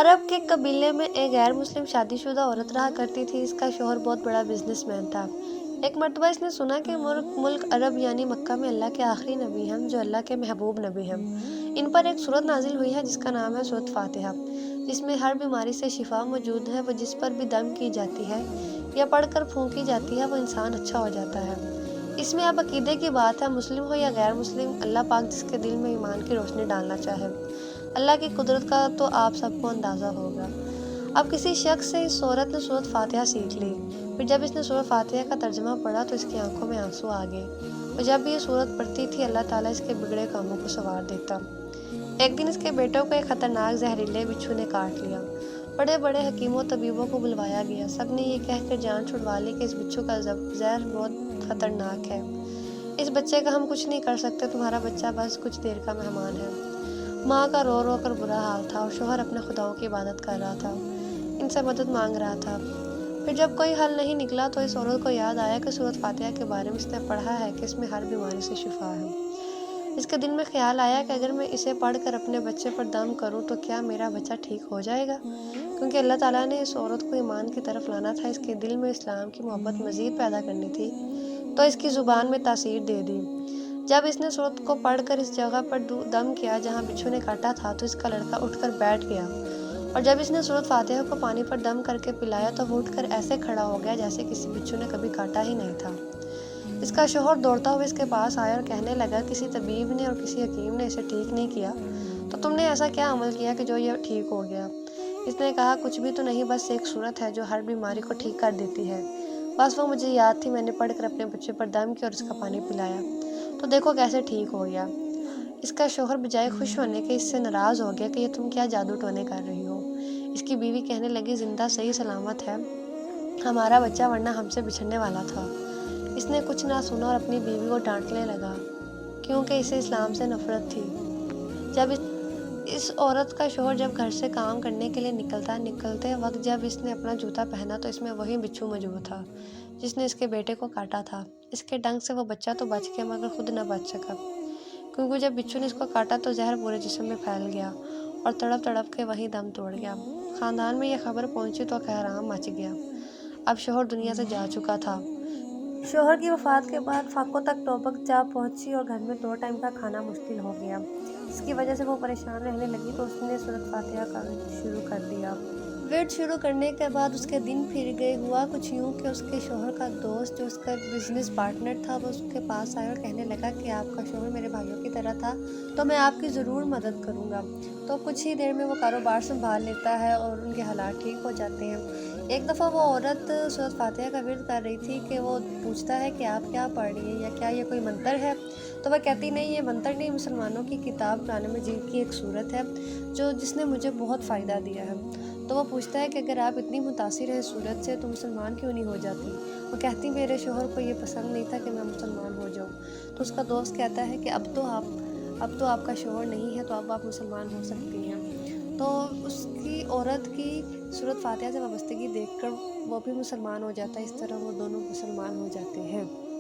अरब के कबीले में एक गैर मुस्लिम शादीशुदा औरत रहा करती थी। इसका शौहर बहुत बड़ा बिजनेसमैन था। एक मर्तबा इसने सुना कि मुल्क अरब यानी मक्का में अल्लाह के आखिरी नबी हैं, जो अल्लाह के महबूब नबी हैं। इन पर एक सूरत नाजिल हुई है जिसका नाम है सूरत फातिहा, जिसमें हर बीमारी से शिफा मौजूद है। वो जिस पर भी दम की जाती है या पढ़कर फूंकी जाती है, वो इंसान अच्छा हो जाता है। इसमें अब अकीदे की बात है, मुस्लिम हो या गैर मुस्लिम, अल्लाह पाक जिसके दिल में ईमान की रोशनी डालना चाहे। अल्लाह की कुदरत का तो आप सबको अंदाज़ा होगा। अब किसी शख्स से इस औरत ने सूरत फातिहा सीख ली। फिर जब इसने सूरत फातिहा का तर्जुमा पढ़ा तो इसकी आंखों में आंसू आ गए। और जब भी ये सूरत पढ़ती थी, अल्लाह ताला इसके बिगड़े कामों को संवार देता। एक दिन इसके बेटों को एक खतरनाक जहरीले बिच्छू ने काट लिया। बड़े बड़े हकीमों तबीबों को बुलवाया गया। सब ने ये कहकर जान छुड़वा ली कि इस बिच्छू का जहर बहुत खतरनाक है। इस बच्चे का हम कुछ नहीं कर सकते, तुम्हारा बच्चा बस कुछ देर का मेहमान है। माँ का रो रो कर बुरा हाल था और शोहर अपने खुदाओं की इबादत कर रहा था, इनसे मदद मांग रहा था। फिर जब कोई हल नहीं निकला तो इस औरत को याद आया कि सूरत फातिहा के बारे में इसने पढ़ा है कि इसमें हर बीमारी से शिफा है। इसके दिल में ख्याल आया कि अगर मैं इसे पढ़कर अपने बच्चे पर दम करूं तो क्या मेरा बच्चा ठीक हो जाएगा। क्योंकि अल्लाह ताला ने इस औरत को ईमान की तरफ लाना था, इसके दिल में इस्लाम की मोहब्बत मज़ीद पैदा करनी थी, तो इसकी ज़ुबान में तासीर दे दी। जब इसने सूरत को पढ़कर इस जगह पर दम किया जहाँ बिच्छू ने काटा था, तो इसका लड़का उठकर बैठ गया। और जब इसने सूरत फातिहा को पानी पर दम करके पिलाया तो वो उठकर ऐसे खड़ा हो गया जैसे किसी बिच्छू ने कभी काटा ही नहीं था। इसका शौहर दौड़ता हुआ इसके पास आया और कहने लगा, किसी तबीब ने और किसी हकीम ने इसे ठीक नहीं किया, तो तुमने ऐसा क्या अमल किया कि जो ये ठीक हो गया। इसने कहा, कुछ भी तो नहीं, बस एक सूरत है जो हर बीमारी को ठीक कर देती है। बस वो मुझे याद थी, मैंने पढ़कर अपने बच्चे पर दम किया और उसका पानी पिलाया, तो देखो कैसे ठीक हो गया। इसका शौहर बजाय खुश होने के इससे नाराज़ हो गया कि ये तुम क्या जादू टोने कर रही हो। इसकी बीवी कहने लगी, जिंदा सही सलामत है हमारा बच्चा, वरना हमसे बिछड़ने वाला था। इसने कुछ ना सुना और अपनी बीवी को डांटने लगा, क्योंकि इसे इस्लाम से नफरत थी। जब इस औरत का शौहर जब घर से काम करने के लिए निकलते वक्त जब इसने अपना जूता पहना तो इसमें वही बिच्छू मौजूद था जिसने इसके बेटे को काटा था। इसके डंक से वो बच्चा तो बच गया मगर खुद न बच सका, क्योंकि जब बिच्छू ने इसको काटा तो जहर पूरे जिस्म में फैल गया और तड़प तड़प के वही दम तोड़ गया। खानदान में यह खबर पहुंची तो कहराम मच गया। अब शौहर दुनिया से जा चुका था। शौहर की वफ़ात के बाद फाकों तक टोपक जा पहुंची और घर में 2 टाइम का खाना मुश्किल हो गया। इसकी वजह से वो परेशान रहने लगी तो उसने सूरत फातिहा का शुरू कर दिया। वेट शुरू करने के बाद उसके दिन फिर गए। हुआ कुछ यूँ कि उसके शौहर का दोस्त जो उसका बिजनेस पार्टनर था, वो उसके पास आया और कहने लगा कि आपका शौहर मेरे भाइयों की तरह था, तो मैं आपकी ज़रूर मदद करूँगा। तो कुछ ही देर में वो कारोबार संभाल लेता है और उनके हालात ठीक हो जाते हैं। एक दफ़ा वो औरत सूरत फातिहा का विर्द कर रही थी कि वो पूछता है कि आप क्या पढ़ रही हैं या क्या ये कोई मंतर है। तो वह कहती, नहीं ये मंतर नहीं, मुसलमानों की किताब कुरान मजीद की एक सूरत है जिसने मुझे बहुत फ़ायदा दिया है। तो वो पूछता है कि अगर आप इतनी मुतासिर हैं सूरत से तो मुसलमान क्यों नहीं हो जाती। वो कहती, मेरे शौहर को ये पसंद नहीं था कि मैं मुसलमान हो जाऊँ। तो उसका दोस्त कहता है कि अब तो आपका शौहर नहीं है, तो अब आप मुसलमान हो सकती हैं। तो उसकी औरत की सूरत फातिहा से वाबस्तगी देखकर वो भी मुसलमान हो जाता है। इस तरह वो दोनों मुसलमान हो जाते हैं।